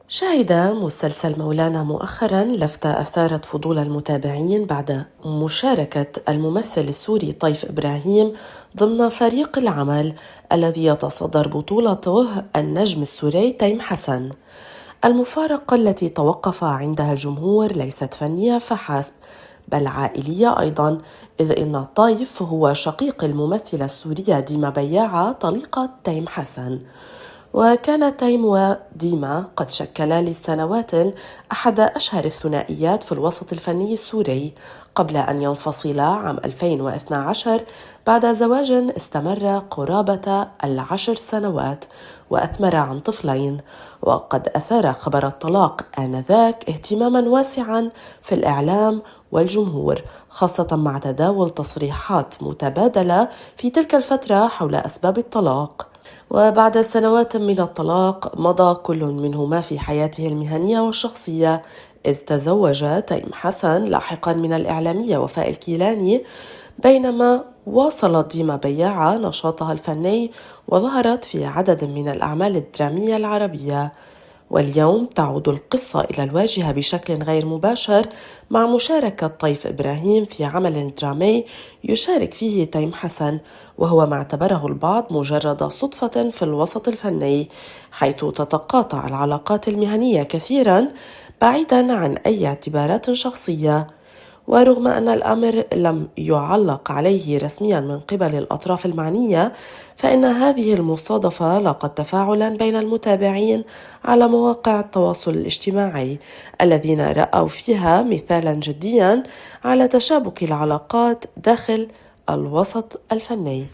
شهد مسلسل مولانا مؤخرا لفتة أثارت فضول المتابعين بعد مشاركة الممثل السوري طيف إبراهيم ضمن فريق العمل الذي يتصدر بطولته النجم السوري تيم حسن. المفارقة التي توقف عندها الجمهور ليست فنية فحسب، بل عائلية أيضا، إذ إن طيف هو شقيق الممثلة السورية ديما بياعة طليقة تيم حسن. وكان تيم وديما قد شكلا لسنوات أحد أشهر الثنائيات في الوسط الفني السوري، قبل أن ينفصلا عام 2012 بعد زواج استمر قرابة 10 سنوات وأثمر عن طفلين. وقد أثار خبر الطلاق آنذاك اهتماما واسعا في الإعلام والجمهور، خاصة مع تداول تصريحات متبادلة في تلك الفترة حول أسباب الطلاق. وبعد سنوات من الطلاق مضى كل منهما في حياته المهنية والشخصية، إذ تزوج تيم حسن لاحقا من الإعلامية وفاء الكيلاني، بينما واصلت ديما بياعة نشاطها الفني وظهرت في عدد من الأعمال الدرامية العربية. واليوم تعود القصة إلى الواجهة بشكل غير مباشر مع مشاركة طيف إبراهيم في عمل درامي يشارك فيه تيم حسن، وهو ما اعتبره البعض مجرد صدفة في الوسط الفني، حيث تتقاطع العلاقات المهنية كثيرا بعيدا عن أي اعتبارات شخصية. ورغم أن الأمر لم يعلق عليه رسميا من قبل الأطراف المعنية، فإن هذه المصادفة لاقت تفاعلا بين المتابعين على مواقع التواصل الاجتماعي، الذين رأوا فيها مثالا جديا على تشابك العلاقات داخل الوسط الفني.